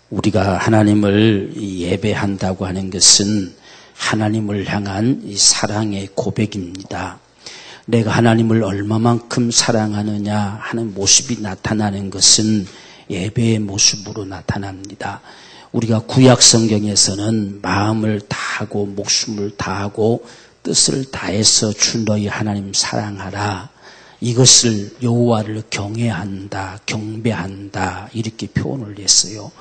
우리가 하나님을 예배한다고 하는 것은 하나님을 향한 이 사랑의 고백입니다. 내가 하나님을 얼마만큼 사랑하느냐 하는 모습이 나타나는 것은 예배의 모습으로 나타납니다. 우리가 구약 성경에서는 마음을 다하고 목숨을 다하고 뜻을 다해서 주 너희 하나님 사랑하라. 이것을 여호와를 경외한다, 경배한다 이렇게 표현을 했어요.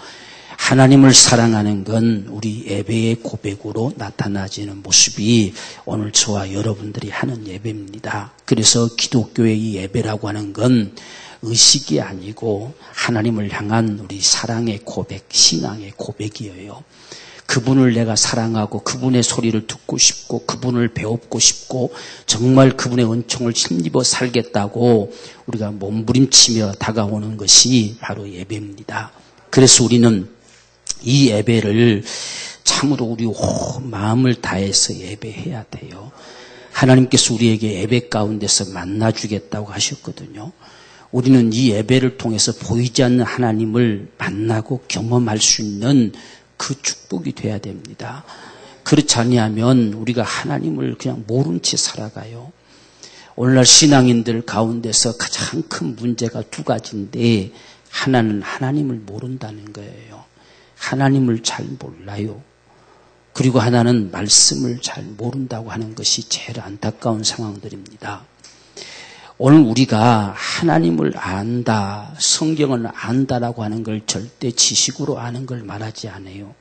하나님을 사랑하는 건 우리 예배의 고백으로 나타나지는 모습이 오늘 저와 여러분들이 하는 예배입니다. 그래서 기독교의 이 예배라고 하는 건 의식이 아니고 하나님을 향한 우리 사랑의 고백, 신앙의 고백이에요. 그분을 내가 사랑하고 그분의 소리를 듣고 싶고 그분을 배웁고 싶고 정말 그분의 은총을 힘입어 살겠다고 우리가 몸부림치며 다가오는 것이 바로 예배입니다. 그래서 우리는 이 예배를 참으로 우리 온 마음을 다해서 예배해야 돼요. 하나님께서 우리에게 예배 가운데서 만나주겠다고 하셨거든요. 우리는 이 예배를 통해서 보이지 않는 하나님을 만나고 경험할 수 있는 그 축복이 돼야 됩니다. 그렇지 아니하면 우리가 하나님을 그냥 모른 채 살아가요. 오늘날 신앙인들 가운데서 가장 큰 문제가 두 가지인데 하나는 하나님을 모른다는 거예요. 하나님을 잘 몰라요. 그리고 하나는 말씀을 잘 모른다고 하는 것이 제일 안타까운 상황들입니다. 오늘 우리가 하나님을 안다, 성경을 안다라고 하는 걸 절대 지식으로 아는 걸 말하지 않아요.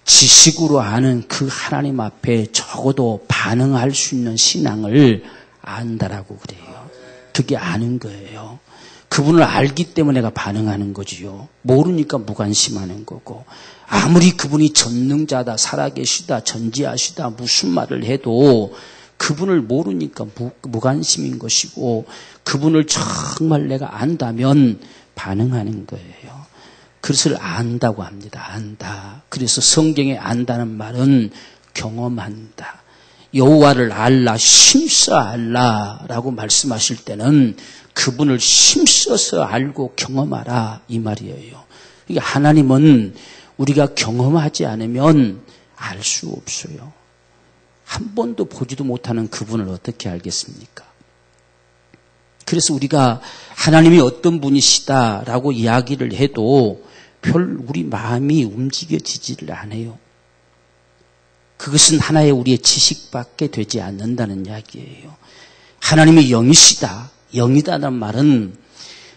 지식으로 아는 그 하나님 앞에 적어도 반응할 수 있는 신앙을 안다라고 그래요. 그게 아는 거예요. 그분을 알기 때문에 내가 반응하는 거지요. 모르니까 무관심하는 거고 아무리 그분이 전능자다, 살아계시다, 전지하시다 무슨 말을 해도 그분을 모르니까 무관심인 것이고 그분을 정말 내가 안다면 반응하는 거예요. 그것을 안다고 합니다. 안다. 그래서 성경에 안다는 말은 경험한다. 여호와를 알라, 힘써 알라라고 말씀하실 때는 그분을 힘써서 알고 경험하라 이 말이에요. 이게 하나님은 우리가 경험하지 않으면 알 수 없어요. 한 번도 보지도 못하는 그분을 어떻게 알겠습니까? 그래서 우리가 하나님이 어떤 분이시다라고 이야기를 해도 별 우리 마음이 움직여지지를 않아요. 그것은 하나의 우리의 지식밖에 되지 않는다는 이야기예요. 하나님이 영이시다, 영이다라는 말은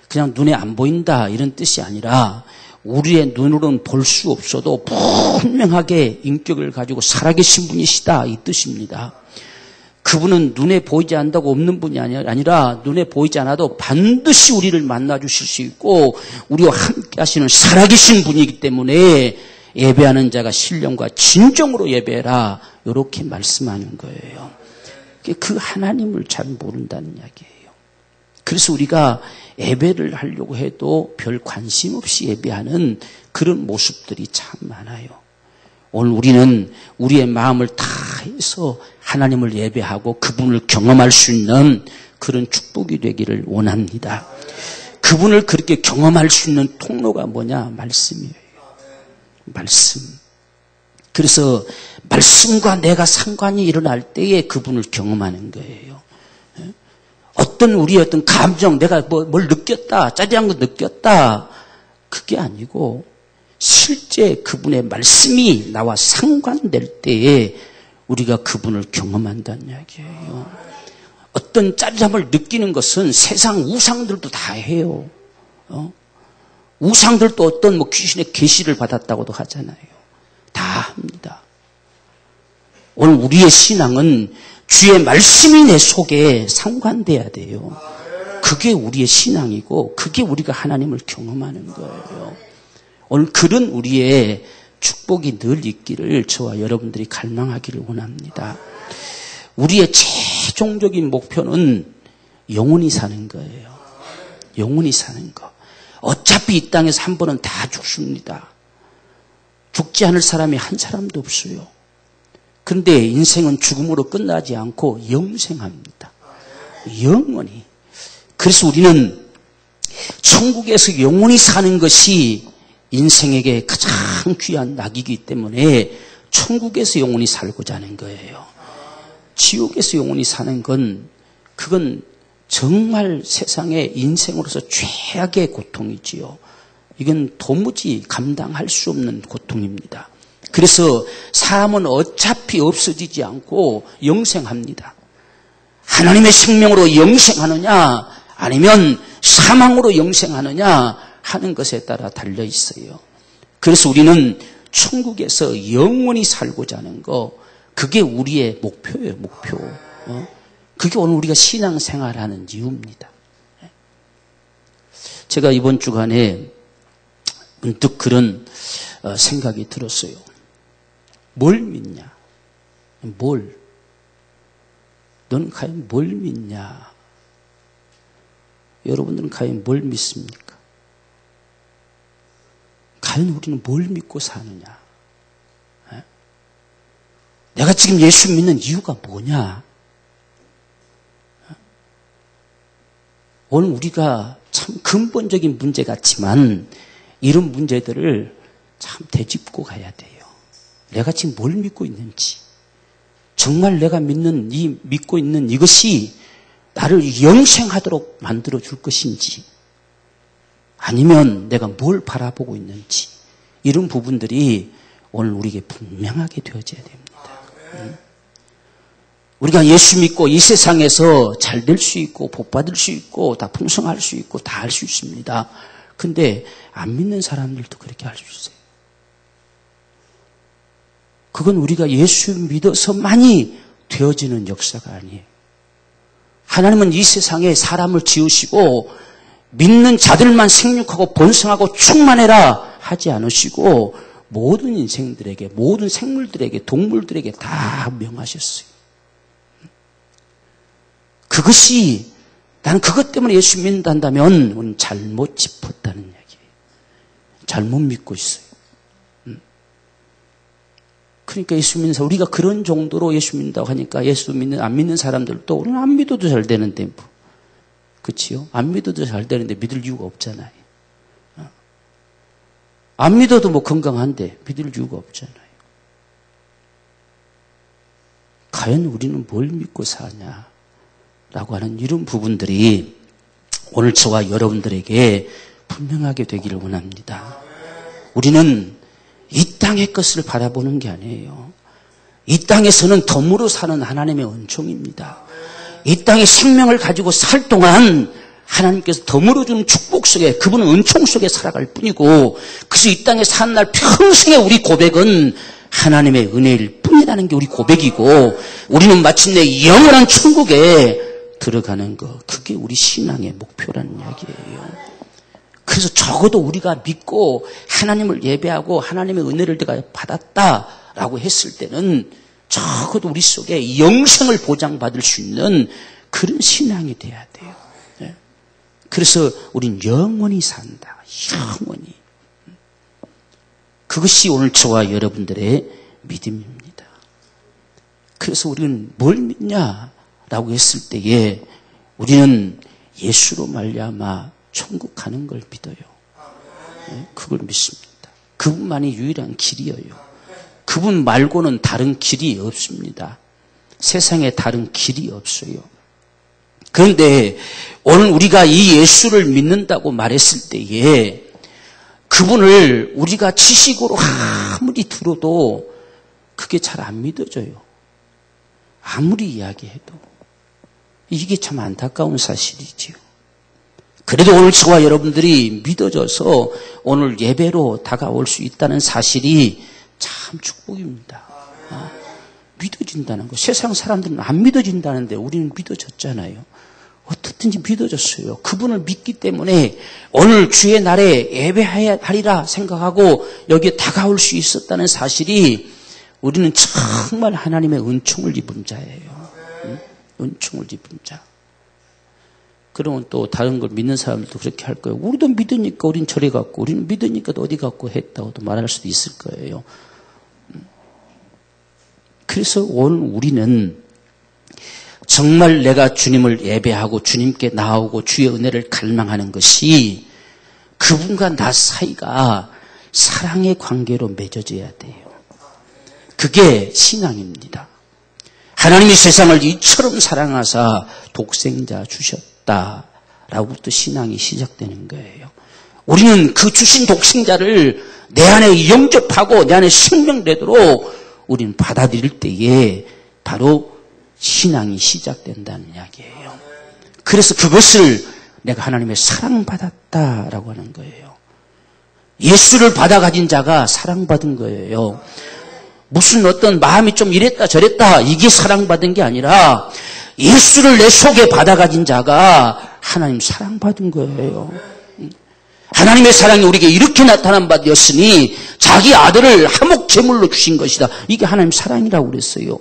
그냥 눈에 안 보인다 이런 뜻이 아니라 우리의 눈으로는 볼 수 없어도 분명하게 인격을 가지고 살아계신 분이시다 이 뜻입니다. 그분은 눈에 보이지 않는다고 없는 분이 아니라 눈에 보이지 않아도 반드시 우리를 만나주실 수 있고 우리와 함께 하시는 살아계신 분이기 때문에 예배하는 자가 신령과 진정으로 예배해라 이렇게 말씀하는 거예요. 그 하나님을 잘 모른다는 이야기예요. 그래서 우리가 예배를 하려고 해도 별 관심 없이 예배하는 그런 모습들이 참 많아요. 오늘 우리는 우리의 마음을 다해서 하나님을 예배하고 그분을 경험할 수 있는 그런 축복이 되기를 원합니다. 그분을 그렇게 경험할 수 있는 통로가 뭐냐? 말씀이에요. 말씀. 그래서 말씀과 내가 상관이 일어날 때에 그분을 경험하는 거예요. 어떤 우리의 어떤 감정, 내가 뭘 느꼈다, 짜릿한 거 느꼈다, 그게 아니고 실제 그분의 말씀이 나와 상관될 때에 우리가 그분을 경험한다는 이야기예요. 어떤 짜릿함을 느끼는 것은 세상 우상들도 다 해요. 우상들도 어떤 귀신의 계시를 받았다고도 하잖아요. 다 합니다. 오늘 우리의 신앙은 주의 말씀이 내 속에 상관돼야 돼요. 그게 우리의 신앙이고 그게 우리가 하나님을 경험하는 거예요. 오늘 그런 우리의 축복이 늘 있기를 저와 여러분들이 갈망하기를 원합니다. 우리의 최종적인 목표는 영원히 사는 거예요. 영원히 사는 거. 어차피 이 땅에서 한 번은 다 죽습니다. 죽지 않을 사람이 한 사람도 없어요. 그런데 인생은 죽음으로 끝나지 않고 영생합니다. 영원히. 그래서 우리는 천국에서 영원히 사는 것이 인생에게 가장 귀한 낙이기 때문에 천국에서 영원히 살고자 하는 거예요. 지옥에서 영원히 사는 건 그건 정말 세상의 인생으로서 최악의 고통이지요. 이건 도무지 감당할 수 없는 고통입니다. 그래서 사람은 어차피 없어지지 않고 영생합니다. 하나님의 생명으로 영생하느냐 아니면 사망으로 영생하느냐 하는 것에 따라 달려 있어요. 그래서 우리는 천국에서 영원히 살고자 하는 거, 그게 우리의 목표예요, 목표. 그게 오늘 우리가 신앙생활하는 이유입니다. 제가 이번 주간에 문득 그런 생각이 들었어요. 뭘 믿냐? 뭘? 너는 과연 뭘 믿냐? 여러분들은 과연 뭘 믿습니까? 과연 우리는 뭘 믿고 사느냐? 내가 지금 예수 믿는 이유가 뭐냐? 오늘 우리가 참 근본적인 문제 같지만 이런 문제들을 참 되짚고 가야 돼요. 내가 지금 뭘 믿고 있는지, 정말 내가 믿고 있는 이것이 나를 영생하도록 만들어 줄 것인지, 아니면 내가 뭘 바라보고 있는지, 이런 부분들이 오늘 우리에게 분명하게 되어져야 됩니다. 우리가 예수 믿고 이 세상에서 잘 될 수 있고 복 받을 수 있고 다 풍성할 수 있고 다 할 수 있습니다. 근데 안 믿는 사람들도 그렇게 할 수 있어요. 그건 우리가 예수 믿어서만이 되어지는 역사가 아니에요. 하나님은 이 세상에 사람을 지으시고 믿는 자들만 생육하고 번성하고 충만해라 하지 않으시고 모든 인생들에게, 모든 생물들에게, 동물들에게 다 명하셨어요. 그것이, 나는 그것 때문에 예수 믿는다면 우리는 잘못 짚었다는 이야기예요. 잘못 믿고 있어요. 그러니까 예수 믿는 사람, 우리가 그런 정도로 예수 믿는다고 하니까 안 믿는 사람들도 우리는 안 믿어도 잘 되는데, 그치요? 안 믿어도 잘 되는데 믿을 이유가 없잖아요. 안 믿어도 뭐 건강한데 믿을 이유가 없잖아요. 과연 우리는 뭘 믿고 사냐? 라고 하는 이런 부분들이 오늘 저와 여러분들에게 분명하게 되기를 원합니다. 우리는 이 땅의 것을 바라보는 게 아니에요. 이 땅에서는 덤으로 사는 하나님의 은총입니다. 이 땅의 생명을 가지고 살 동안 하나님께서 덤으로 주는 축복 속에, 그분은 은총 속에 살아갈 뿐이고, 그래서 이 땅에 사는 날 평생의 우리 고백은 하나님의 은혜일 뿐이라는 게 우리 고백이고, 우리는 마침내 영원한 천국에 들어가는 거, 그게 우리 신앙의 목표라는 이야기예요. 그래서 적어도 우리가 믿고 하나님을 예배하고 하나님의 은혜를 내가 받았다라고 했을 때는 적어도 우리 속에 영생을 보장받을 수 있는 그런 신앙이 돼야 돼요. 그래서 우린 영원히 산다. 영원히. 그것이 오늘 저와 여러분들의 믿음입니다. 그래서 우리는 뭘 믿냐라고 했을 때에 우리는 예수로 말미암아 천국 가는 걸 믿어요. 그걸 믿습니다. 그분만이 유일한 길이에요. 그분 말고는 다른 길이 없습니다. 세상에 다른 길이 없어요. 그런데 오늘 우리가 이 예수를 믿는다고 말했을 때에 그분을 우리가 지식으로 아무리 들어도 그게 잘 안 믿어져요. 아무리 이야기해도. 이게 참 안타까운 사실이지요. 그래도 오늘 저와 여러분들이 믿어져서 오늘 예배로 다가올 수 있다는 사실이 참 축복입니다. 믿어진다는 거. 세상 사람들은 안 믿어진다는데 우리는 믿어졌잖아요. 어떻든지 믿어졌어요. 그분을 믿기 때문에 오늘 주의 날에 예배하리라 생각하고 여기에 다가올 수 있었다는 사실이 우리는 정말 하나님의 은총을 입은 자예요. 은총을 입은 자. 그러면 또 다른 걸 믿는 사람들도 그렇게 할 거예요. 우리도 믿으니까 우린 저리 갔고 우리는 믿으니까 어디 갔고 했다고도 말할 수도 있을 거예요. 그래서 오늘 우리는 정말 내가 주님을 예배하고 주님께 나오고 주의 은혜를 갈망하는 것이 그분과 나 사이가 사랑의 관계로 맺어져야 돼요. 그게 신앙입니다. 하나님이 세상을 이처럼 사랑하사 독생자 주셨다라고부터 신앙이 시작되는 거예요. 우리는 그 주신 독생자를 내 안에 영접하고 내 안에 생명되도록 우리는 받아들일 때에 바로 신앙이 시작된다는 이야기예요. 그래서 그것을 내가 하나님의 사랑받았다라고 하는 거예요. 예수를 받아 가진 자가 사랑받은 거예요. 무슨 어떤 마음이 좀 이랬다 저랬다 이게 사랑받은 게 아니라 예수를 내 속에 받아 가진 자가 하나님 사랑받은 거예요. 하나님의 사랑이 우리에게 이렇게 나타난 바 되었으니 자기 아들을 화목제물로 주신 것이다. 이게 하나님 사랑이라고 그랬어요.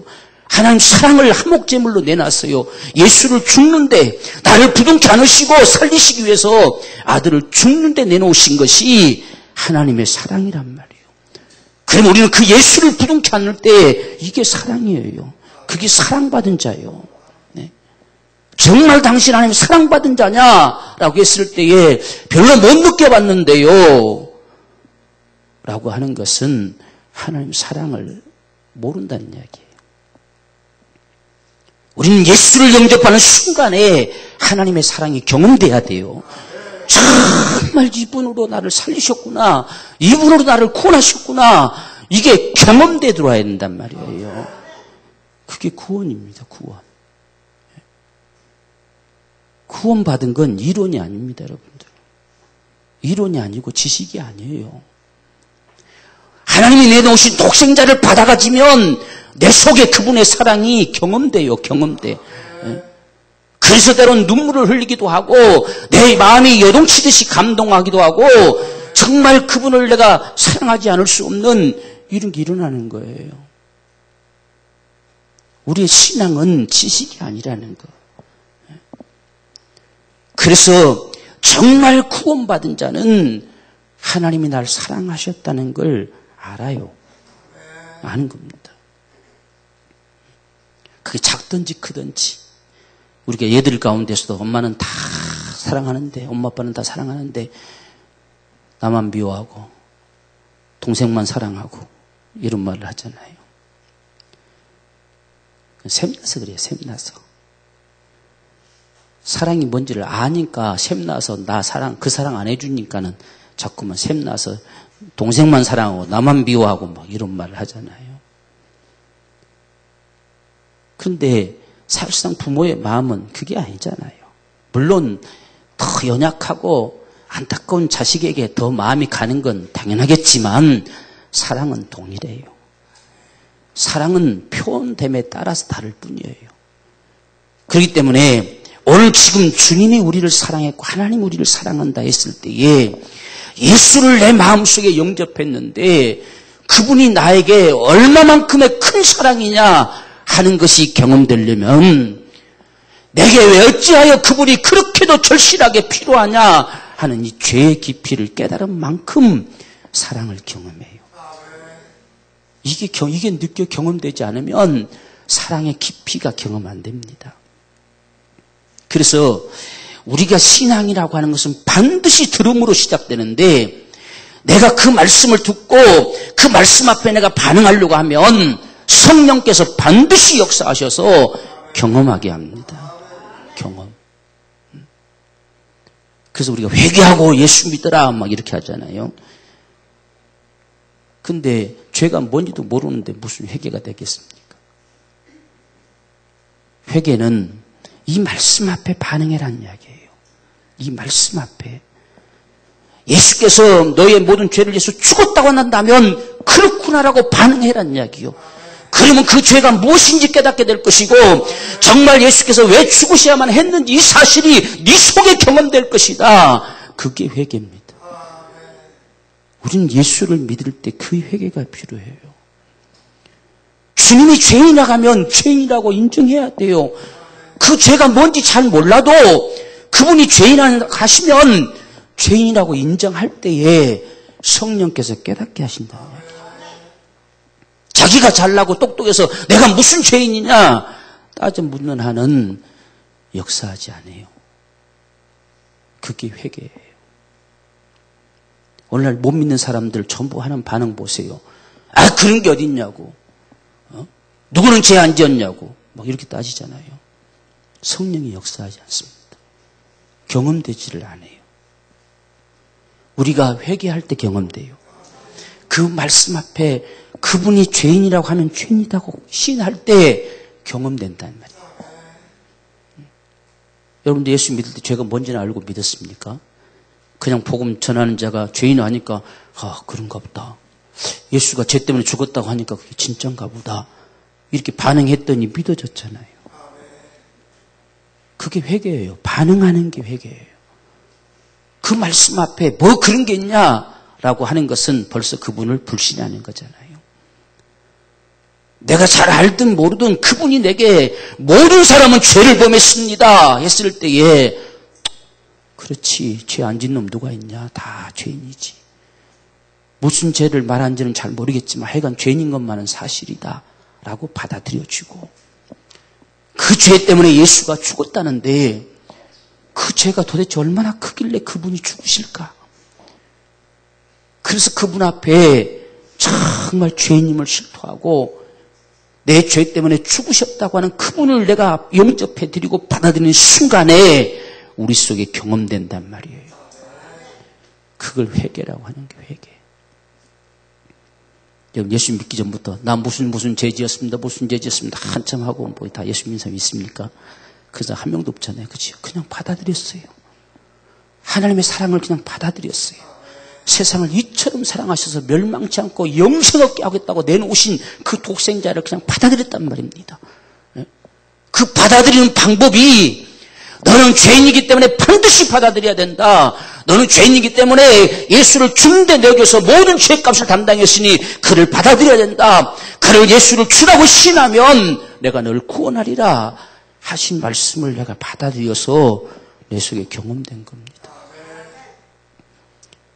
하나님 사랑을 화목제물로 내놨어요. 예수를 죽는데 나를 부둥켜 안으시고 살리시기 위해서 아들을 죽는데 내놓으신 것이 하나님의 사랑이란 말이에요. 그럼 우리는 그 예수를 부둥켜 안을 때 이게 사랑이에요. 그게 사랑받은 자예요. 네. 정말 당신 하나님 사랑받은 자냐라고 했을 때에 별로 못 느껴봤는데요 라고 하는 것은 하나님 사랑을 모른다는 이야기예요. 우리는 예수를 영접하는 순간에 하나님의 사랑이 경험돼야 돼요. 정말 이분으로 나를 살리셨구나. 이분으로 나를 구원하셨구나. 이게 경험돼 들어와야 된단 말이에요. 그게 구원입니다. 구원. 구원받은 건 이론이 아닙니다. 여러분들. 이론이 아니고 지식이 아니에요. 하나님이 내놓으신 독생자를 받아가지면 내 속에 그분의 사랑이 경험돼요. 경험돼. 그래서 때론 눈물을 흘리기도 하고 내 마음이 요동치듯이 감동하기도 하고 정말 그분을 내가 사랑하지 않을 수 없는 이런 게 일어나는 거예요. 우리의 신앙은 지식이 아니라는 거. 그래서 정말 구원받은 자는 하나님이 날 사랑하셨다는 걸 알아요. 아는 겁니다. 그게 작든지 크든지 우리가 얘들 가운데서도 엄마는 다 사랑하는데 엄마 아빠는 다 사랑하는데 나만 미워하고 동생만 사랑하고 이런 말을 하잖아요. 샘나서 그래요. 샘나서. 사랑이 뭔지를 아니까 샘나서 나 사랑 그 사랑 안 해주니까는 자꾸만 샘나서 동생만 사랑하고 나만 미워하고 막 이런 말을 하잖아요. 근데 사실상 부모의 마음은 그게 아니잖아요. 물론 더 연약하고 안타까운 자식에게 더 마음이 가는 건 당연하겠지만 사랑은 동일해요. 사랑은 표현됨에 따라서 다를 뿐이에요. 그렇기 때문에 오늘 지금 주님이 우리를 사랑했고 하나님 우리를 사랑한다 했을 때에 예수를 내 마음속에 영접했는데 그분이 나에게 얼마만큼의 큰 사랑이냐 하는 것이 경험되려면 내게 왜 어찌하여 그분이 그렇게도 절실하게 필요하냐 하는 이 죄의 깊이를 깨달은 만큼 사랑을 경험해요. 이게 느껴 경험되지 않으면 사랑의 깊이가 경험 안 됩니다. 그래서 우리가 신앙이라고 하는 것은 반드시 들음으로 시작되는데 내가 그 말씀을 듣고 그 말씀 앞에 내가 반응하려고 하면 성령께서 반드시 역사하셔서 경험하게 합니다. 경험. 그래서 우리가 회개하고 예수 믿어라 막 이렇게 하잖아요. 근데 죄가 뭔지도 모르는데 무슨 회개가 되겠습니까? 회개는 이 말씀 앞에 반응해라는 이야기예요. 이 말씀 앞에. 예수께서 너의 모든 죄를 위해서 죽었다고 한다면 그렇구나라고 반응해라는 이야기요. 그러면 그 죄가 무엇인지 깨닫게 될 것이고 정말 예수께서 왜 죽으셔야만 했는지 이 사실이 네 속에 경험될 것이다. 그게 회개입니다. 우리는 예수를 믿을 때 그 회개가 필요해요. 주님이 죄인이라고 하면 죄인이라고 인정해야 돼요. 그 죄가 뭔지 잘 몰라도 그분이 죄인이라고 하시면 죄인이라고 인정할 때에 성령께서 깨닫게 하신다는 이야기예요. 자기가 잘나고 똑똑해서 내가 무슨 죄인이냐 따져 묻는 한은 역사하지 않아요. 그게 회개예요. 오늘날 못 믿는 사람들 전부 하는 반응 보세요. 아, 그런 게 어딨냐고. 누구는 죄 안 지었냐고. 막 이렇게 따지잖아요. 성령이 역사하지 않습니다. 경험되지를 않아요. 우리가 회개할 때 경험돼요. 그 말씀 앞에 그분이 죄인이라고 하면 죄인이라고 시인할 때 경험된다는 말이에요. 여러분들 예수 믿을 때 죄가 뭔지는 알고 믿었습니까? 그냥 복음 전하는 자가 죄인 아니까 아, 그런가 보다. 예수가 죄 때문에 죽었다고 하니까 그게 진짠가 보다. 이렇게 반응했더니 믿어졌잖아요. 그게 회개예요. 반응하는 게 회개예요. 그 말씀 앞에 뭐 그런 게 있냐라고 하는 것은 벌써 그분을 불신하는 거잖아요. 내가 잘 알든 모르든 그분이 내게 모든 사람은 죄를 범했습니다 했을 때에 그렇지, 죄 안 짓는 놈 누가 있냐? 다 죄인이지. 무슨 죄를 말한지는 잘 모르겠지만 하여간 죄인인 것만은 사실이다 라고 받아들여지고 그 죄 때문에 예수가 죽었다는데 그 죄가 도대체 얼마나 크길래 그분이 죽으실까? 그래서 그분 앞에 정말 죄인임을 실토하고 내 죄 때문에 죽으셨다고 하는 그분을 내가 영접해드리고 받아들이는 순간에 우리 속에 경험된단 말이에요. 그걸 회개라고 하는 게 회개. 여러분 예수 믿기 전부터 나 무슨 죄 지었습니다. 무슨 죄 지었습니다. 한참 하고 뭐 다 예수 믿는 사람이 있습니까? 그래서 한 명도 없잖아요. 그렇죠? 그냥 받아들였어요. 하나님의 사랑을 그냥 받아들였어요. 세상을 이처럼 사랑하셔서 멸망치 않고 영생 얻게 하겠다고 내놓으신 그 독생자를 그냥 받아들였단 말입니다. 그 받아들이는 방법이 너는 죄인이기 때문에 반드시 받아들여야 된다. 너는 죄인이기 때문에 예수를 주는데 내어서 모든 죄값을 담당했으니 그를 받아들여야 된다. 그를 예수를 주라고 신하면 내가 너를 구원하리라 하신 말씀을 내가 받아들여서 내 속에 경험된 겁니다.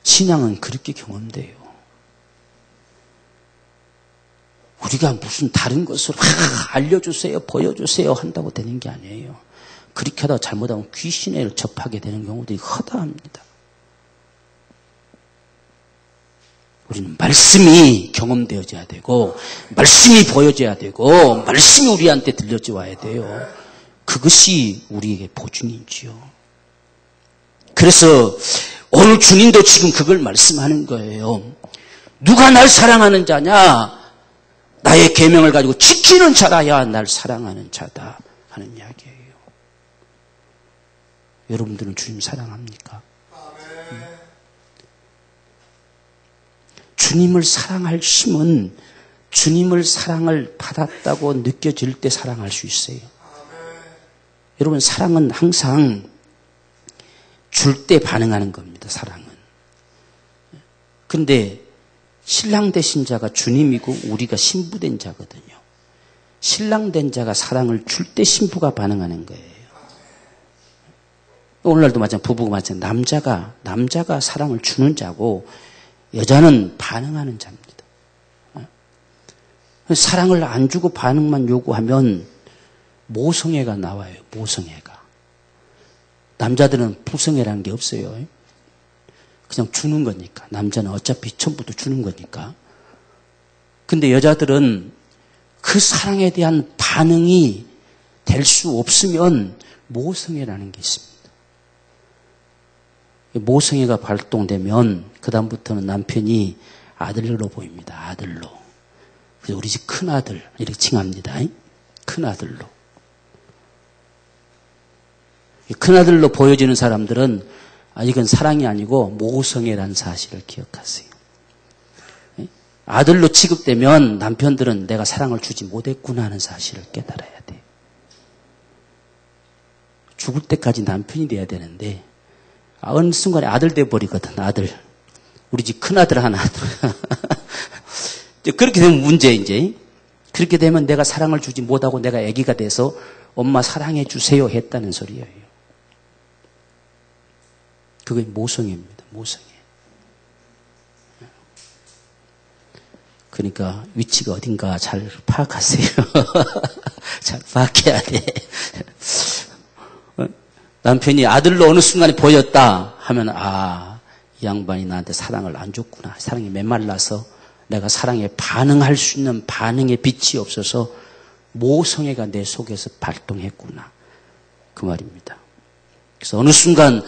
신앙은 그렇게 경험돼요. 우리가 무슨 다른 것을 알려주세요, 보여주세요 한다고 되는 게 아니에요. 그렇게 하다가 잘못하면 귀신에 접하게 되는 경우들이 허다합니다. 우리는 말씀이 경험되어져야 되고 말씀이 보여져야 되고 말씀이 우리한테 들려져 와야 돼요. 그것이 우리에게 보증이지요. 그래서 오늘 주님도 지금 그걸 말씀하는 거예요. 누가 날 사랑하는 자냐? 나의 계명을 가지고 지키는 자라야 날 사랑하는 자다 하는 이야기예요. 여러분들은 주님 사랑합니까? 주님을 사랑할 힘은 주님을 사랑을 받았다고 느껴질 때 사랑할 수 있어요. 여러분 사랑은 항상 줄 때 반응하는 겁니다. 사랑은. 근데 신랑 되신 자가 주님이고 우리가 신부된 자거든요. 신랑 된 자가 사랑을 줄 때 신부가 반응하는 거예요. 오늘날도 마찬가지, 부부가 마찬가지. 남자가 사랑을 주는 자고 여자는 반응하는 자입니다. 사랑을 안 주고 반응만 요구하면 모성애가 나와요. 모성애가. 남자들은 부성애라는 게 없어요. 그냥 주는 거니까. 남자는 어차피 처음부터 주는 거니까. 근데 여자들은 그 사랑에 대한 반응이 될 수 없으면 모성애라는 게 있습니다. 모성애가 발동되면 그 다음부터는 남편이 아들로 보입니다. 아들로. 그래서 우리 집 큰아들 이렇게 칭합니다. 큰아들로. 큰아들로 보여지는 사람들은 이건 사랑이 아니고 모성애라는 사실을 기억하세요. 아들로 취급되면 남편들은 내가 사랑을 주지 못했구나 하는 사실을 깨달아야 돼요. 죽을 때까지 남편이 돼야 되는데 어느 순간에 아들 돼버리거든. 아들. 우리 집 큰아들 하나. 그렇게 되면 문제 이제. 그렇게 되면 내가 사랑을 주지 못하고 내가 아기가 돼서 엄마 사랑해 주세요 했다는 소리예요. 그게 모성애입니다. 모성애. 그러니까 위치가 어딘가 잘 파악하세요. 잘 파악해야 돼. 남편이 아들로 어느 순간에 보였다 하면 이 양반이 나한테 사랑을 안 줬구나. 사랑에 메말라서 내가 사랑에 반응할 수 있는 반응의 빛이 없어서 모성애가 내 속에서 발동했구나. 그 말입니다. 그래서 어느 순간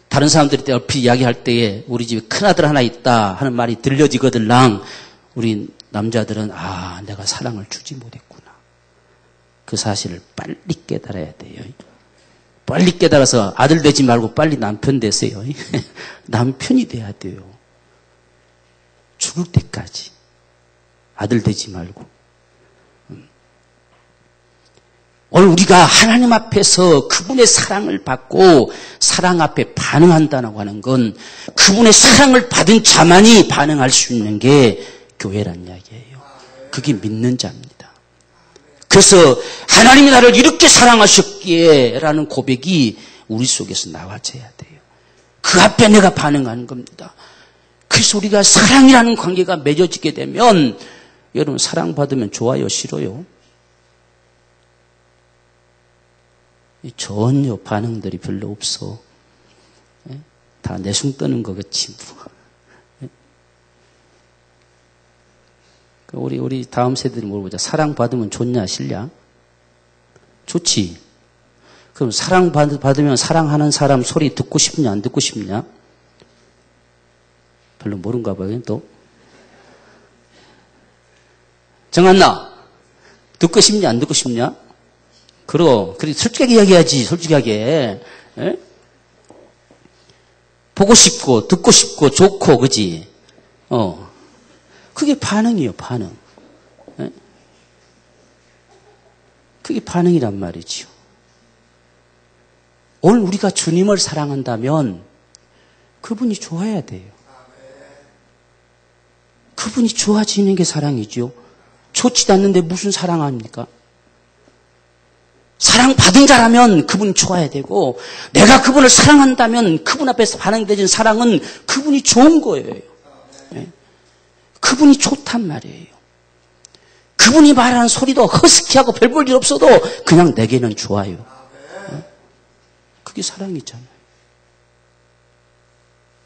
다른 사람들이 얼핏 이야기할 때에 우리 집에 큰아들 하나 있다 하는 말이 들려지거들랑 우리 남자들은 아, 내가 사랑을 주지 못했구나. 그 사실을 빨리 깨달아야 돼요. 빨리 깨달아서 아들 되지 말고 빨리 남편 되세요. 남편이 돼야 돼요. 죽을 때까지. 아들 되지 말고. 오늘 우리가 하나님 앞에서 그분의 사랑을 받고 사랑 앞에 반응한다고 하는 건 그분의 사랑을 받은 자만이 반응할 수 있는 게 교회란 이야기예요. 그게 믿는 자입니다. 그래서 하나님이 나를 이렇게 사랑하셨기에 라는 고백이 우리 속에서 나와져야 돼요. 그 앞에 내가 반응하는 겁니다. 그래서 우리가 사랑이라는 관계가 맺어지게 되면 여러분 사랑받으면 좋아요, 싫어요? 전혀 반응들이 별로 없어. 다 내숭 떠는 거겠지. 우리 다음 세대들이 물어보자. 사랑받으면 좋냐, 싫냐? 좋지. 그럼 사랑받으면 사랑하는 사람 소리 듣고 싶냐, 안 듣고 싶냐? 별로 모른가 봐요, 또. 정한나, 듣고 싶냐, 안 듣고 싶냐? 그래, 솔직하게 이야기해야지, 솔직하게. 에? 보고 싶고, 듣고 싶고, 좋고, 그지? 그게 반응이에요, 반응. 에? 그게 반응이란 말이지요. 오늘 우리가 주님을 사랑한다면 그분이 좋아야 돼요. 그분이 좋아지는 게 사랑이죠. 좋지도 않는데 무슨 사랑합니까? 사랑받은 자라면 그분이 좋아야 되고 내가 그분을 사랑한다면 그분 앞에서 반응되는 사랑은 그분이 좋은 거예요. 네? 그분이 좋단 말이에요. 그분이 말하는 소리도 허스키하고 별 볼 일 없어도 그냥 내게는 좋아요. 네? 그게 사랑이잖아요.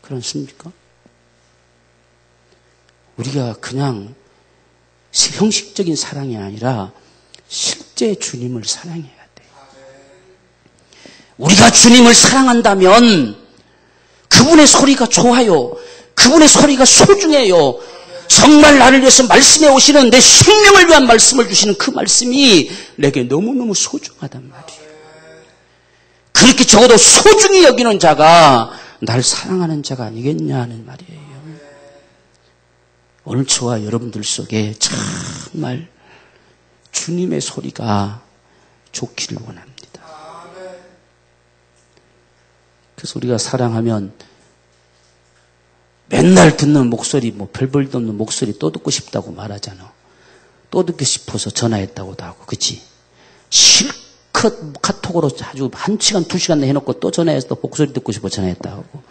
그렇습니까? 우리가 그냥 형식적인 사랑이 아니라 실제 주님을 사랑해야 돼요. 우리가 주님을 사랑한다면 그분의 소리가 좋아요. 그분의 소리가 소중해요. 정말 나를 위해서 말씀해 오시는 내 생명을 위한 말씀을 주시는 그 말씀이 내게 너무너무 소중하단 말이에요. 그렇게 적어도 소중히 여기는 자가 날 사랑하는 자가 아니겠냐 하는 말이에요. 오늘 저와 여러분들 속에 정말 주님의 소리가 좋기를 원합니다. 그래서 우리가 사랑하면 맨날 듣는 목소리, 별 볼도 없는 목소리 또 듣고 싶다고 말하잖아. 또 듣고 싶어서 전화했다고도 하고, 그치? 실컷 카톡으로 아주 1시간, 2시간 해놓고 또 전화해서 또 목소리 듣고 싶어 전화했다고 하고.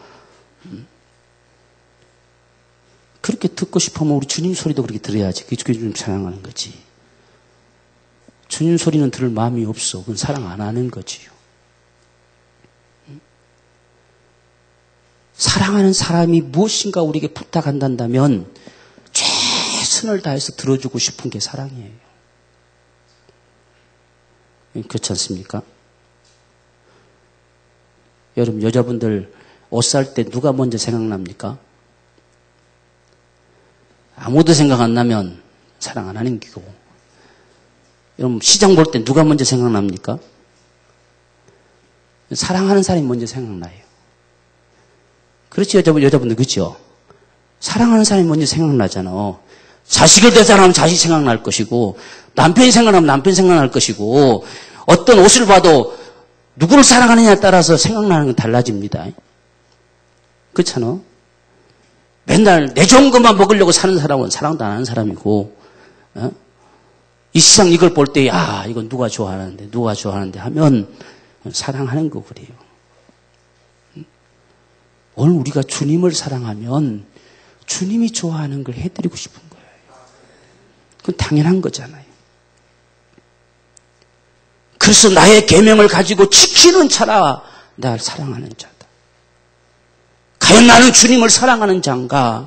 그렇게 듣고 싶으면 우리 주님 소리도 그렇게 들어야지. 그게 주님 사랑하는 거지. 주님 소리는 들을 마음이 없어. 그건 사랑 안 하는 거지요. 사랑하는 사람이 무엇인가 우리에게 부탁한다면 최선을 다해서 들어주고 싶은 게 사랑이에요. 그렇지 않습니까? 여러분 여자분들 옷 살 때 누가 먼저 생각납니까? 아무도 생각 안 나면 사랑 안 하는 기고. 여러분 시장 볼 때 누가 먼저 생각납니까? 사랑하는 사람이 먼저 생각나요. 그렇지 여자분들 그렇죠? 사랑하는 사람이 먼저 생각나잖아. 자식을 대 사람은 자식 생각날 것이고 남편이 생각나면 남편 생각날 것이고 어떤 옷을 봐도 누구를 사랑하느냐에 따라서 생각나는 건 달라집니다. 그렇잖아? 맨날 내 좋은 것만 먹으려고 사는 사람은 사랑도 안 하는 사람이고 이 세상 이걸 볼 때 이건 누가 좋아하는데 하면 사랑하는 거 그래요. 오늘 우리가 주님을 사랑하면 주님이 좋아하는 걸 해드리고 싶은 거예요. 그건 당연한 거잖아요. 그래서 나의 계명을 가지고 지키는 자라 날 사랑하는 자다. 과연 나는 주님을 사랑하는 자인가?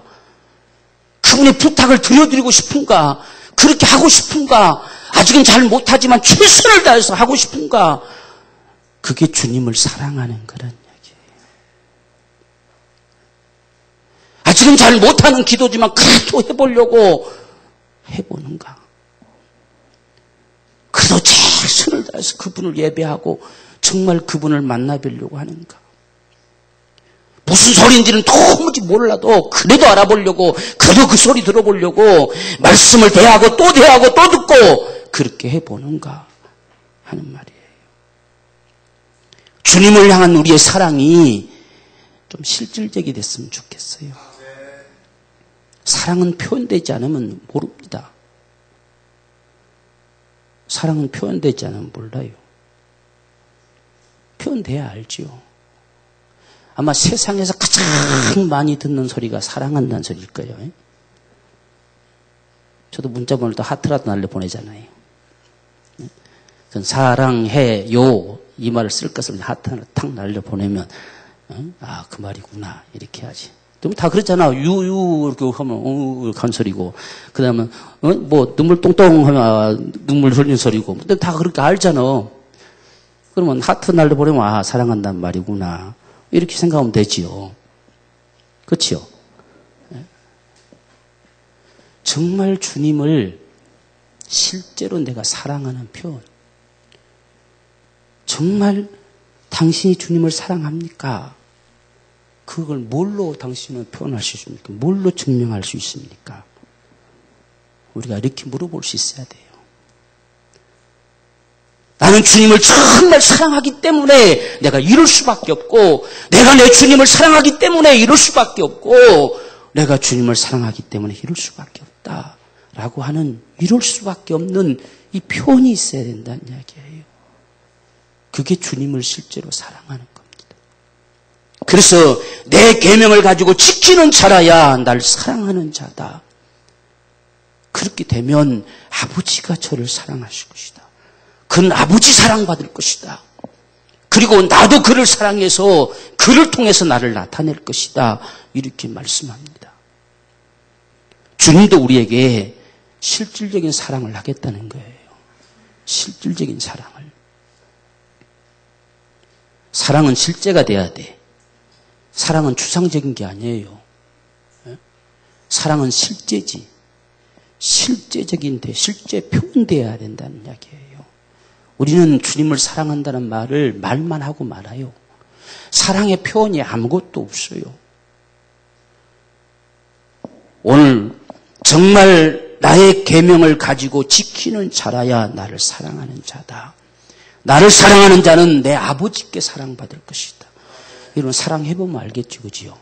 그분의 부탁을 들려드리고 싶은가? 그렇게 하고 싶은가? 아직은 잘 못하지만 최선을 다해서 하고 싶은가? 그게 주님을 사랑하는 거란 얘기예요. 아직은 잘 못하는 기도지만 그래도 해보려고 해보는가? 그래도 최선을 다해서 그분을 예배하고 정말 그분을 만나뵈려고 하는가? 무슨 소리인지는 도무지 몰라도 그래도 알아보려고, 그래도 그 소리 들어보려고 말씀을 대하고 또 대하고 또 듣고 그렇게 해보는가 하는 말이에요. 주님을 향한 우리의 사랑이 좀 실질적이 됐으면 좋겠어요. 사랑은 표현되지 않으면 모릅니다. 사랑은 표현되지 않으면 몰라요. 표현돼야 알지요. 아마 세상에서 가장 많이 듣는 소리가 사랑한다는 소리일 거예요. 저도 문자 보낼 때 하트라도 날려보내잖아요. 전 사랑해요 이 말을 쓸 것을 하트 하나 탁 날려보내면 아, 그 말이구나 이렇게 하지. 다 그렇잖아. 유유 이렇게 하면 이렇게 한 소리고, 그 다음에 뭐 눈물 똥똥 하면 눈물 흘리는 소리고, 근데 다 그렇게 알잖아. 그러면 하트 날려보내면 아, 사랑한다는 말이구나 이렇게 생각하면 되지요. 그렇지요? 정말 주님을 실제로 내가 사랑하는 표현, 정말 당신이 주님을 사랑합니까? 그걸 뭘로 당신은 표현할 수 있습니까? 뭘로 증명할 수 있습니까? 우리가 이렇게 물어볼 수 있어야 돼요. 나는 주님을 정말 사랑하기 때문에 내가 이럴 수밖에 없고, 내가 내 주님을 사랑하기 때문에 이럴 수밖에 없고, 내가 주님을 사랑하기 때문에 이럴 수밖에 없다라고 하는, 이럴 수밖에 없는 이 표현이 있어야 된다는 이야기예요. 그게 주님을 실제로 사랑하는 겁니다. 그래서 내 계명을 가지고 지키는 자라야 날 사랑하는 자다. 그렇게 되면 아버지가 저를 사랑하실 것이다. 그는 아버지 사랑받을 것이다. 그리고 나도 그를 사랑해서 그를 통해서 나를 나타낼 것이다. 이렇게 말씀합니다. 주님도 우리에게 실질적인 사랑을 하겠다는 거예요. 실질적인 사랑을. 사랑은 실제가 돼야 돼. 사랑은 추상적인 게 아니에요. 사랑은 실제지. 실제적인데 실제 표현돼야 된다는 이야기예요. 우리는 주님을 사랑한다는 말을 말만 하고 말아요. 사랑의 표현이 아무것도 없어요. 오늘 정말 나의 계명을 가지고 지키는 자라야 나를 사랑하는 자다. 나를 사랑하는 자는 내 아버지께 사랑받을 것이다. 여러분 사랑해보면 알겠죠, 그지요?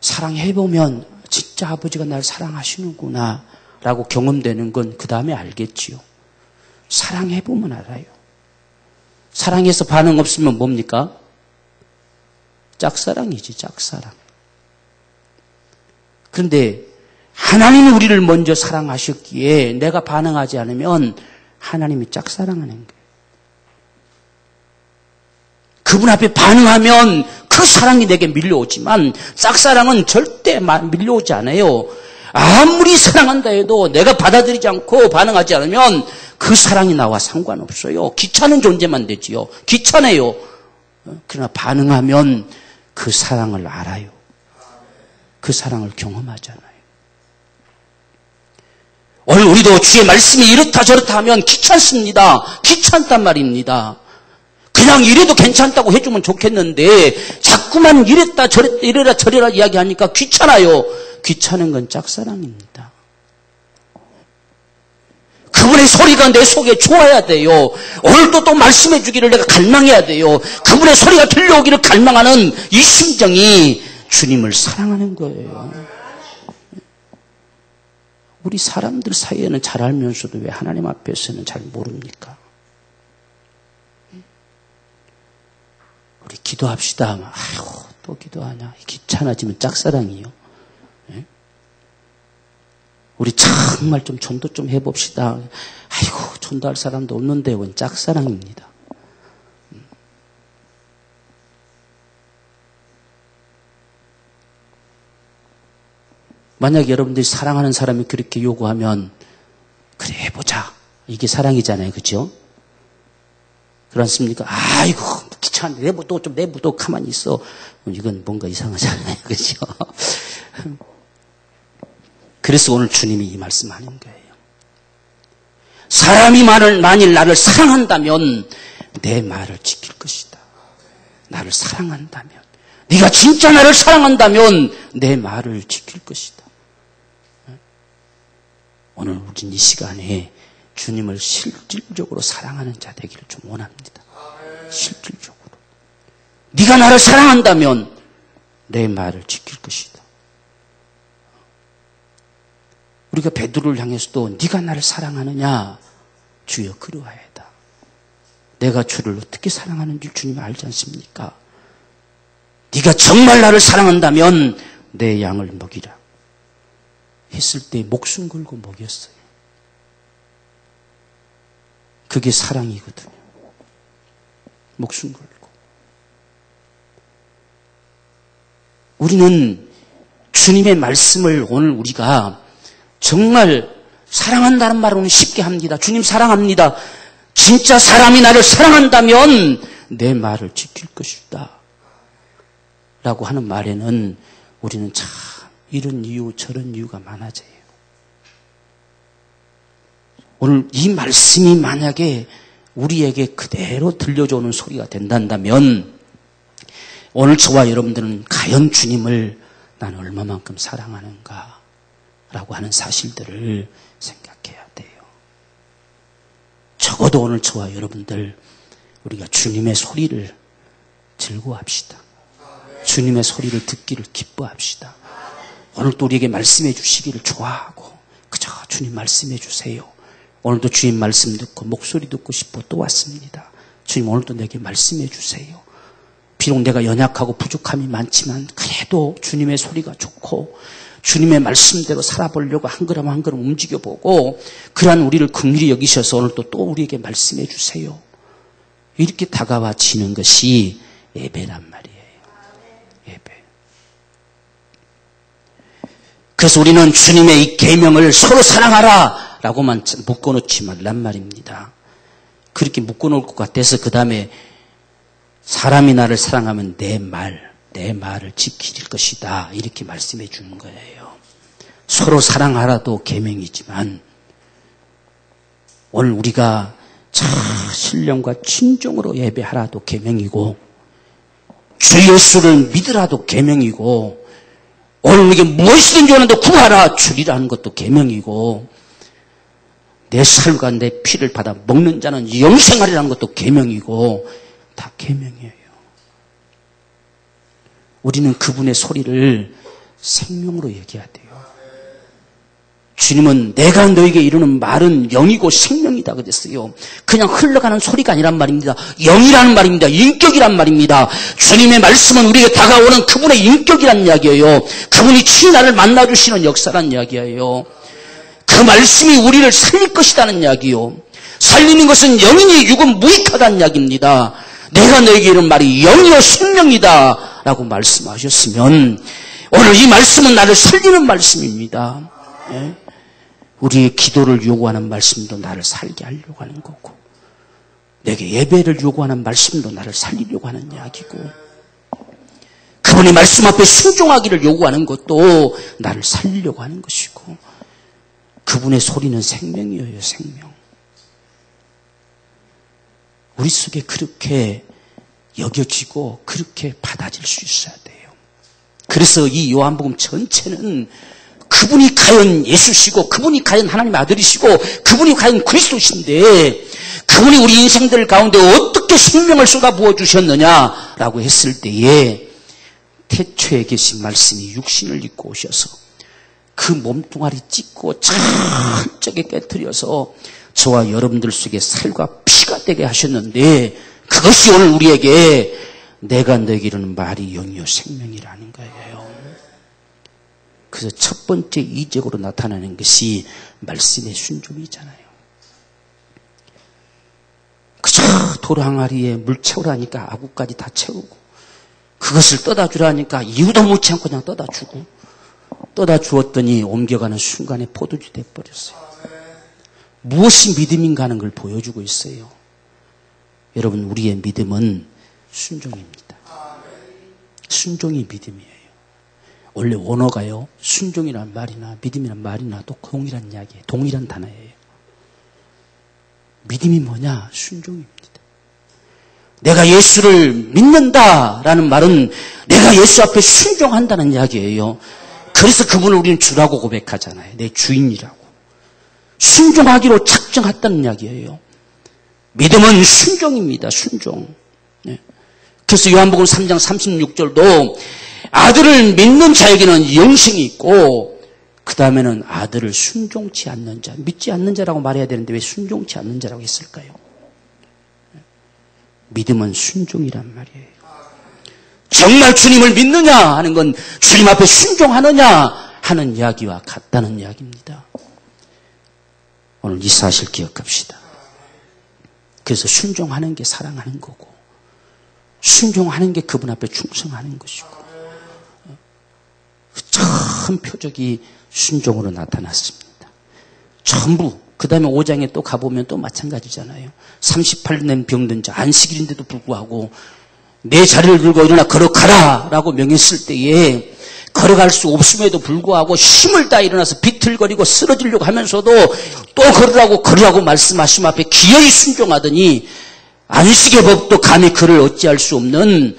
사랑해보면 진짜 아버지가 날 사랑하시는구나 라고 경험되는 건 그 다음에 알겠지요. 사랑해보면 알아요. 사랑해서 반응 없으면 뭡니까? 짝사랑이지, 짝사랑. 그런데 하나님이 우리를 먼저 사랑하셨기에 내가 반응하지 않으면 하나님이 짝사랑하는 거예요. 그분 앞에 반응하면 그 사랑이 내게 밀려오지만 짝사랑은 절대 밀려오지 않아요. 아무리 사랑한다 해도 내가 받아들이지 않고 반응하지 않으면 그 사랑이 나와 상관없어요. 귀찮은 존재만 되지요. 귀찮아요. 그러나 반응하면 그 사랑을 알아요. 그 사랑을 경험하잖아요. 오늘 우리도 주의 말씀이 이렇다 저렇다 하면 귀찮습니다. 귀찮단 말입니다. 그냥 이래도 괜찮다고 해주면 좋겠는데 자꾸만 이랬다 저랬다 이래라 저래라 이야기하니까 귀찮아요. 귀찮은 건 짝사랑입니다. 그분의 소리가 내 속에 좋아야 돼요. 오늘도 또 말씀해 주기를 내가 갈망해야 돼요. 그분의 소리가 들려오기를 갈망하는 이 심정이 주님을 사랑하는 거예요. 우리 사람들 사이에는 잘 알면서도 왜 하나님 앞에서는 잘 모릅니까? 우리 기도합시다. 아이고 또 기도하냐. 귀찮아지면 짝사랑이요. 우리 정말 좀 전도 좀 해봅시다. 아이고 전도할 사람도 없는데 그건 짝사랑입니다. 만약에 여러분들이 사랑하는 사람이 그렇게 요구하면 그래 해보자. 이게 사랑이잖아요. 그렇죠? 그렇습니까? 아이고 귀찮은데 내부도 가만히 있어. 이건 뭔가 이상하잖아요. 그렇죠? 그래서 오늘 주님이 이 말씀하는 거예요. 사람이 만일 나를 사랑한다면 내 말을 지킬 것이다. 나를 사랑한다면, 네가 진짜 나를 사랑한다면 내 말을 지킬 것이다. 오늘 우린 이 시간에 주님을 실질적으로 사랑하는 자 되기를 좀 원합니다. 실질적으로. 네가 나를 사랑한다면 내 말을 지킬 것이다. 우리가 베드로를 향해서도 네가 나를 사랑하느냐? 주여 그러하여다. 내가 주를 어떻게 사랑하는지 주님이 알지 않습니까? 네가 정말 나를 사랑한다면 내 양을 먹이라. 했을 때 목숨 걸고 먹였어요. 그게 사랑이거든요. 목숨 걸고. 우리는 주님의 말씀을 오늘 우리가 정말 사랑한다는 말은 쉽게 합니다. 주님 사랑합니다. 진짜 사람이 나를 사랑한다면 내 말을 지킬 것이다. 라고 하는 말에는 우리는 참 이런 이유 저런 이유가 많아져요. 오늘 이 말씀이 만약에 우리에게 그대로 들려주는 소리가 된다면 오늘 저와 여러분들은 과연 주님을 나는 얼마만큼 사랑하는가 라고 하는 사실들을 생각해야 돼요. 적어도 오늘 저와 여러분들 우리가 주님의 소리를 즐거워합시다. 주님의 소리를 듣기를 기뻐합시다. 오늘도 우리에게 말씀해 주시기를 좋아하고 그저 주님 말씀해 주세요. 오늘도 주님 말씀 듣고 목소리 듣고 싶어 또 왔습니다. 주님 오늘도 내게 말씀해 주세요. 비록 내가 연약하고 부족함이 많지만 그래도 주님의 소리가 좋고 주님의 말씀대로 살아보려고 한 걸음 한 걸음 움직여보고 그러한 우리를 긍휼히 여기셔서 오늘도 또 우리에게 말씀해 주세요. 이렇게 다가와지는 것이 예배란 말이에요. 예배. 그래서 우리는 주님의 이 계명을 서로 사랑하라 라고만 묶어놓지 말란 말입니다. 그렇게 묶어놓을 것 같아서 그 다음에 사람이 나를 사랑하면 내 말을 지킬 것이다. 이렇게 말씀해 주는 거예요. 서로 사랑하라도 계명이지만 오늘 우리가 신령과 진정으로 예배하라도 계명이고 주 예수를 믿으라도 계명이고 오늘 우리에게 무엇이든지 원한다 구하라 주리라는 것도 계명이고 내 살과 내 피를 받아 먹는 자는 영생하리라는 것도 계명이고 다 계명이에요. 우리는 그분의 소리를 생명으로 얘기해야 돼요. 주님은 내가 너에게 이르는 말은 영이고 생명이다 그랬어요. 그냥 흘러가는 소리가 아니란 말입니다. 영이라는 말입니다. 인격이란 말입니다. 주님의 말씀은 우리에게 다가오는 그분의 인격이란 이야기예요. 그분이 친히 나를 만나주시는 역사란 이야기예요. 그 말씀이 우리를 살릴 것이라는 이야기요. 살리는 것은 영이니 육은 무익하다는 이야기입니다. 내가 너에게 이른 말이 영이요 생명이다 라고 말씀하셨으면 오늘 이 말씀은 나를 살리는 말씀입니다. 예? 우리의 기도를 요구하는 말씀도 나를 살게 하려고 하는 거고 내게 예배를 요구하는 말씀도 나를 살리려고 하는 이야기고 그분의 말씀 앞에 순종하기를 요구하는 것도 나를 살리려고 하는 것이고 그분의 소리는 생명이에요. 생명. 우리 속에 그렇게 여겨지고 그렇게 받아질 수 있어야 돼요. 그래서 이 요한복음 전체는 그분이 과연 예수시고 그분이 과연 하나님의 아들이시고 그분이 과연 그리스도신데 그분이 우리 인생들 가운데 어떻게 생명을 쏟아부어 주셨느냐라고 했을 때에 태초에 계신 말씀이 육신을 입고 오셔서 그 몸뚱아리 찢고 철저하게 깨뜨려서 저와 여러분들 속에 살과 피가 되게 하셨는데 그것이 오늘 우리에게 내가 너에게 이르는 말이 영이요 생명이라는 거예요. 그래서 첫 번째 이적으로 나타나는 것이 말씀의 순종이잖아요. 그저 도랑아리에 물 채우라니까 아구까지 다 채우고 그것을 떠다 주라니까 이유도 묻지 않고 그냥 떠다 주고 떠다 주었더니 옮겨가는 순간에 포도주 돼버렸어요. 무엇이 믿음인가 하는 걸 보여주고 있어요. 여러분, 우리의 믿음은 순종입니다. 순종이 믿음이에요. 원래 원어가요, 순종이란 말이나 믿음이란 말이나 또 동일한 이야기예요. 동일한 단어예요. 믿음이 뭐냐? 순종입니다. 내가 예수를 믿는다라는 말은 내가 예수 앞에 순종한다는 이야기예요. 그래서 그분을 우리는 주라고 고백하잖아요. 내 주인이라고. 순종하기로 작정했다는 이야기예요. 믿음은 순종입니다. 순종. 네. 그래서 요한복음 3장 36절도 아들을 믿는 자에게는 영생이 있고 그 다음에는 아들을 순종치 않는 자, 믿지 않는 자라고 말해야 되는데 왜 순종치 않는 자라고 했을까요? 믿음은 순종이란 말이에요. 정말 주님을 믿느냐 하는 건 주님 앞에 순종하느냐 하는 이야기와 같다는 이야기입니다. 오늘 이 사실 기억합시다. 그래서 순종하는 게 사랑하는 거고 순종하는 게 그분 앞에 충성하는 것이고 참 표적이 순종으로 나타났습니다. 전부 그 다음에 5장에 또 가보면 또 마찬가지잖아요. 38년 병든 자 안식일인데도 불구하고 내 자리를 들고 일어나 걸어가라 라고 명했을 때에 걸어갈 수 없음에도 불구하고 힘을 다 일어나서 비틀거리고 쓰러지려고 하면서도 또 걸으라고 말씀하심 앞에 기어이 순종하더니 안식의 법도 감히 그를 어찌할 수 없는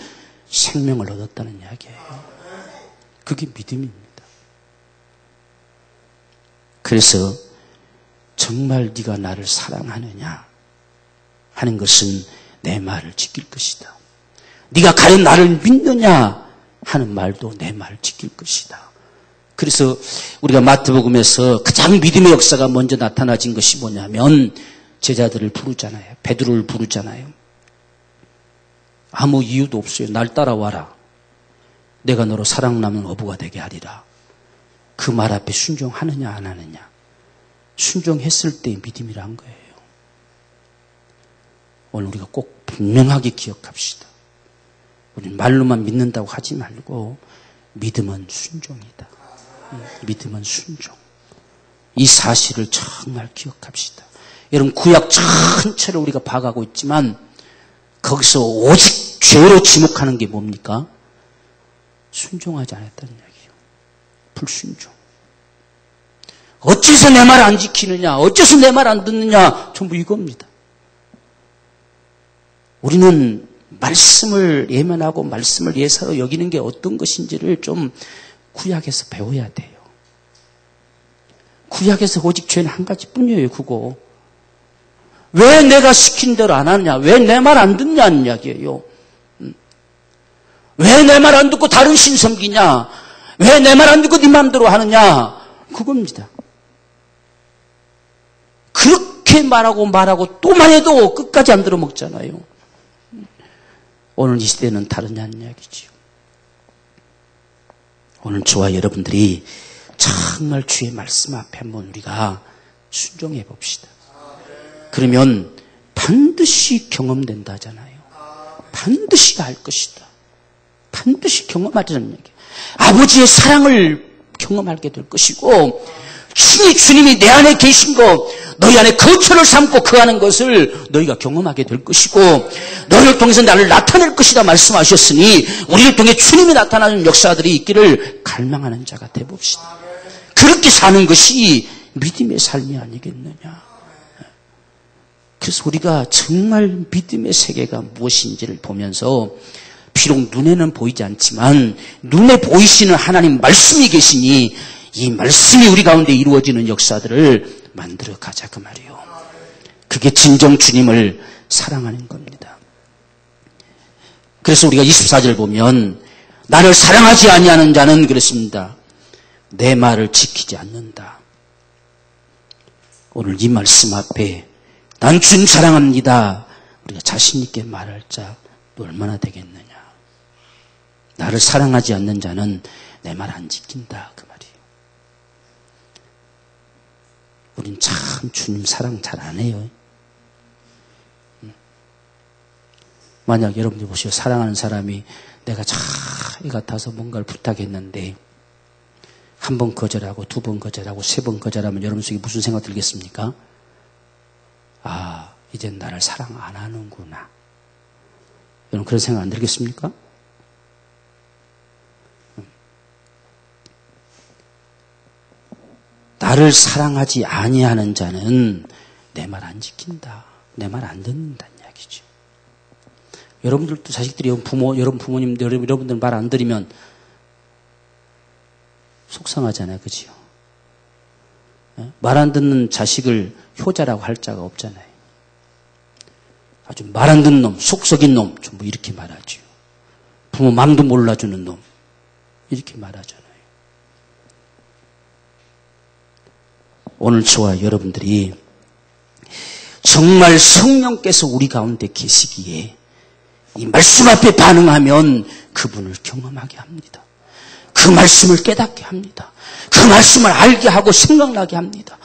생명을 얻었다는 이야기예요. 그게 믿음입니다. 그래서 정말 네가 나를 사랑하느냐 하는 것은 내 말을 지킬 것이다. 네가 과연 나를 믿느냐 하는 말도 내 말을 지킬 것이다. 그래서 우리가 마태복음에서 가장 믿음의 역사가 먼저 나타나진 것이 뭐냐면 제자들을 부르잖아요. 베드로를 부르잖아요. 아무 이유도 없어요. 날 따라와라. 내가 너로 사랑나는 어부가 되게 하리라. 그 말 앞에 순종하느냐 안 하느냐. 순종했을 때의 믿음이란 거예요. 오늘 우리가 꼭 분명하게 기억합시다. 우리는 말로만 믿는다고 하지 말고 믿음은 순종이다. 믿음은 순종. 이 사실을 정말 기억합시다. 여러분 구약 전체를 우리가 봐가고 있지만 거기서 오직 죄로 지목하는 게 뭡니까? 순종하지 않았다는 이야기예요. 불순종. 어째서 내 말 안 지키느냐? 어째서 내 말 안 듣느냐? 전부 이겁니다. 우리는 말씀을 예면하고 말씀을 예사로 여기는 게 어떤 것인지를 좀 구약에서 배워야 돼요. 구약에서 오직 죄는 한 가지뿐이에요. 그거. 왜 내가 시킨 대로 안 하느냐? 왜 내 말 안 듣냐는 이야기예요. 왜 내 말 안 듣고 다른 신 섬기냐? 왜 내 말 안 듣고 네 마음대로 하느냐? 그겁니다. 그렇게 말하고 또 말해도 끝까지 안 들어먹잖아요. 오늘 이 시대는 다르냐는 이야기지요. 오늘 저와 여러분들이 정말 주의 말씀 앞에 한번 우리가 순종해 봅시다. 그러면 반드시 경험된다 하잖아요. 반드시 알 것이다. 반드시 경험하자는 얘기예요. 아버지의 사랑을 경험하게 될 것이고 친히 주님이 내 안에 계신 것, 너희 안에 거처를 삼고 거하는 것을 너희가 경험하게 될 것이고 너희를 통해서 나를 나타낼 것이다 말씀하셨으니 우리를 통해 주님이 나타나는 역사들이 있기를 갈망하는 자가 되봅시다. 그렇게 사는 것이 믿음의 삶이 아니겠느냐. 그래서 우리가 정말 믿음의 세계가 무엇인지를 보면서 비록 눈에는 보이지 않지만 눈에 보이시는 하나님 말씀이 계시니 이 말씀이 우리 가운데 이루어지는 역사들을 만들어 가자 그 말이에요. 그게 진정 주님을 사랑하는 겁니다. 그래서 우리가 24절 보면 나를 사랑하지 아니하는 자는 그렇습니다. 내 말을 지키지 않는다. 오늘 이 말씀 앞에 난 주님 사랑합니다. 우리가 자신 있게 말할 자 얼마나 되겠느냐. 나를 사랑하지 않는 자는 내 말 안 지킨다 그 말이에요. 우린 참 주님 사랑 잘 안 해요. 만약 여러분들 보시오. 사랑하는 사람이 내가 잘 같아서 뭔가를 부탁했는데 한 번 거절하고, 두 번 거절하고, 세 번 거절하면 여러분 속에 무슨 생각 들겠습니까? 아, 이젠 나를 사랑 안 하는구나. 여러분 그런 생각 안 들겠습니까? 나를 사랑하지 아니하는 자는 내 말 안 지킨다. 내 말 안 듣는다는 이야기죠. 여러분들도 자식들이 여러분 부모님들, 여러분들 말 안 들으면 속상하잖아요. 그죠? 말 안 듣는 자식을 효자라고 할 자가 없잖아요. 아주 말 안 듣는 놈, 속 썩인 놈, 뭐 이렇게 말하죠. 부모 마음도 몰라주는 놈, 이렇게 말하잖아요. 오늘 저와 여러분들이 정말 성령께서 우리 가운데 계시기에 이 말씀 앞에 반응하면 그분을 경험하게 합니다. 그 말씀을 깨닫게 합니다. 그 말씀을 알게 하고 생각나게 합니다.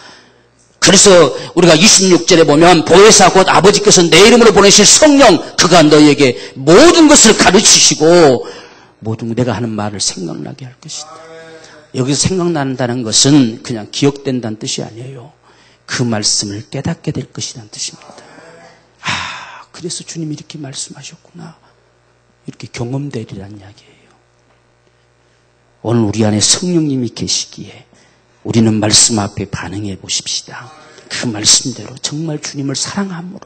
그래서 우리가 26절에 보면 보혜사 곧 아버지께서 내 이름으로 보내실 성령 그가 너희에게 모든 것을 가르치시고 모든 내가 하는 말을 생각나게 할 것이다. 여기서 생각난다는 것은 그냥 기억된다는 뜻이 아니에요. 그 말씀을 깨닫게 될 것이라는 뜻입니다. 아, 그래서 주님이 이렇게 말씀하셨구나. 이렇게 경험되리라는 이야기예요. 오늘 우리 안에 성령님이 계시기에 우리는 말씀 앞에 반응해 보십시다. 그 말씀대로 정말 주님을 사랑함으로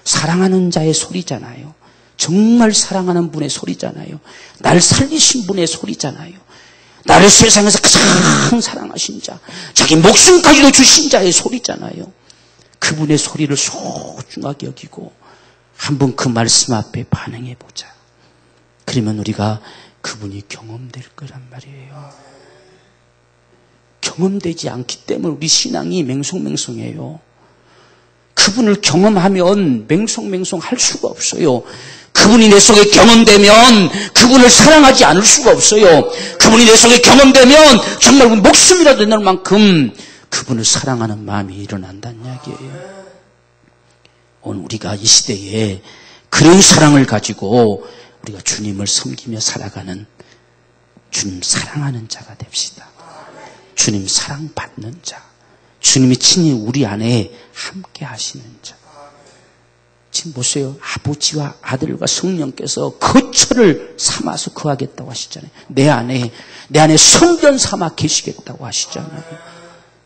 사랑하는 자의 소리잖아요. 정말 사랑하는 분의 소리잖아요. 날 살리신 분의 소리잖아요. 나를 세상에서 가장 사랑하신 자, 자기 목숨까지도 주신 자의 소리잖아요. 그분의 소리를 소중하게 여기고 한번 그 말씀 앞에 반응해 보자. 그러면 우리가 그분이 경험될 거란 말이에요. 경험되지 않기 때문에 우리 신앙이 맹송맹송해요. 그분을 경험하면 맹송맹송 할 수가 없어요. 그분이 내 속에 경험되면 그분을 사랑하지 않을 수가 없어요. 그분이 내 속에 경험되면 정말 목숨이라도 낼 만큼 그분을 사랑하는 마음이 일어난다는 이야기예요. 오늘 우리가 이 시대에 그런 사랑을 가지고 우리가 주님을 섬기며 살아가는 주님 사랑하는 자가 됩시다. 주님 사랑받는 자. 주님이 친히 우리 안에 함께 하시는 자. 지금 보세요. 아버지와 아들과 성령께서 거처를 삼아서 거하겠다고 하시잖아요. 내 안에 성전 삼아 계시겠다고 하시잖아요.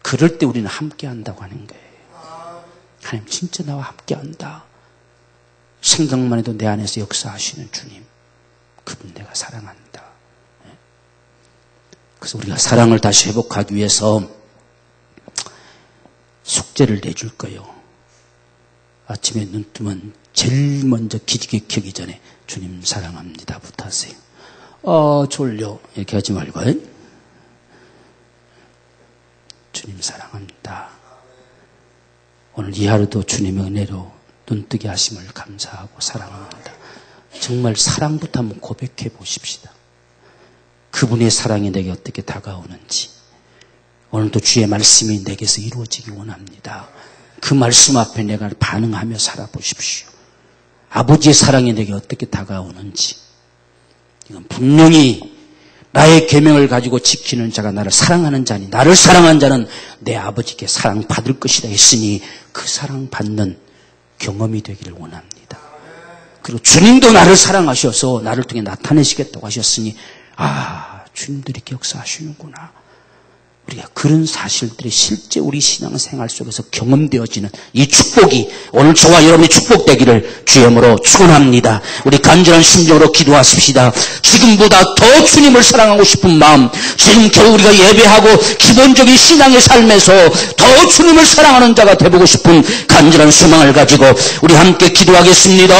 그럴 때 우리는 함께 한다고 하는 거예요. 하나님 진짜 나와 함께 한다. 생각만 해도 내 안에서 역사하시는 주님. 그분 내가 사랑한다. 그래서 우리가 사랑을 다시 회복하기 위해서 숙제를 내줄 거예요. 아침에 눈 뜨면 제일 먼저 기지개 켜기 전에 주님 사랑합니다부터 하세요. 졸려 이렇게 하지 말고 주님 사랑합니다. 오늘 이 하루도 주님의 은혜로 눈뜨게 하심을 감사하고 사랑합니다. 정말 사랑부터 한번 고백해 보십시다. 그분의 사랑이 내게 어떻게 다가오는지 오늘도 주의 말씀이 내게서 이루어지기 원합니다. 그 말씀 앞에 내가 반응하며 살아보십시오. 아버지의 사랑이 내게 어떻게 다가오는지 이건 분명히 나의 계명을 가지고 지키는 자가 나를 사랑하는 자니 나를 사랑한 자는 내 아버지께 사랑받을 것이다 했으니 그 사랑받는 경험이 되기를 원합니다. 그리고 주님도 나를 사랑하셔서 나를 통해 나타내시겠다고 하셨으니 주님도 이렇게 역사하시는구나. 우리가 그런 사실들이 실제 우리 신앙생활 속에서 경험되어지는 이 축복이 오늘 저와 여러분이 축복되기를 주님으로 축원합니다. 우리 간절한 심정으로 기도하십시다. 지금보다 더 주님을 사랑하고 싶은 마음, 지금 겨우 우리가 예배하고 기본적인 신앙의 삶에서 더 주님을 사랑하는 자가 되보고 싶은 간절한 소망을 가지고 우리 함께 기도하겠습니다.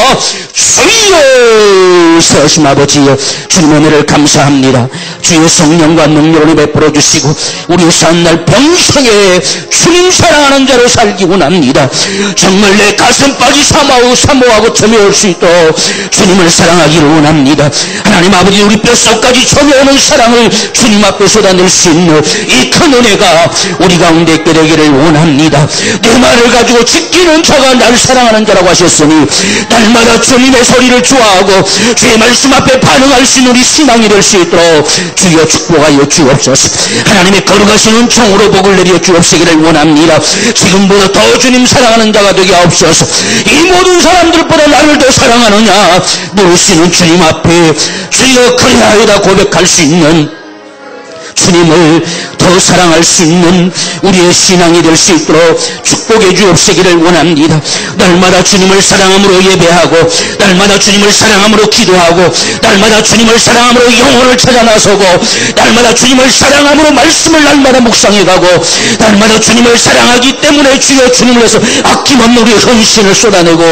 주여 세하신 아버지여 주님의 은혜를 감사합니다. 주의 성령과 능력을 베풀어 주시고 우리 우리 산날 평생에 주님 사랑하는 자로 살기 원합니다. 정말 내 가슴까지 사모하고 점여올 수 있도록 주님을 사랑하기를 원합니다. 하나님 아버지, 우리 뼛속까지 점여오는 사랑을 주님 앞에 쏟아낼 수 있는 이 큰 은혜가 우리 가운데 있게 되기를 원합니다. 내 말을 가지고 지키는 자가 날 사랑하는 자라고 하셨으니 날마다 주님의 소리를 좋아하고 주의 말씀 앞에 반응할 수 있는 우리 신앙이 될 수 있도록 주여 축복하여 주옵소서. 하나님의 거룩하신 은총으로 복을 내려 주옵시기를 원합니다. 지금보다 더 주님 사랑하는 자가 되게 하옵소서. 이 모든 사람들보다 나를 더 사랑하느냐 물으시는 주님 앞에 주여 그리하여다 고백할 수 있는, 주님을 더 사랑할 수 있는 우리의 신앙이 될 수 있도록 축복해 주옵시기를 원합니다. 날마다 주님을 사랑함으로 예배하고, 날마다 주님을 사랑함으로 기도하고, 날마다 주님을 사랑함으로 영혼을 찾아 나서고, 날마다 주님을 사랑함으로 말씀을 날마다 묵상해가고, 날마다 주님을 사랑하기 때문에 주여 주님을 위해서 아낌없는 우리의 헌신을 쏟아내고,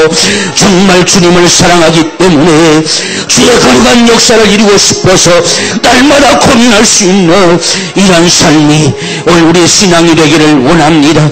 정말 주님을 사랑하기 때문에 주의 거룩한 역사를 이루고 싶어서 날마다 고민할 수 있는 이런 삶이 오늘 우리의 신앙이 되기를 원합니다.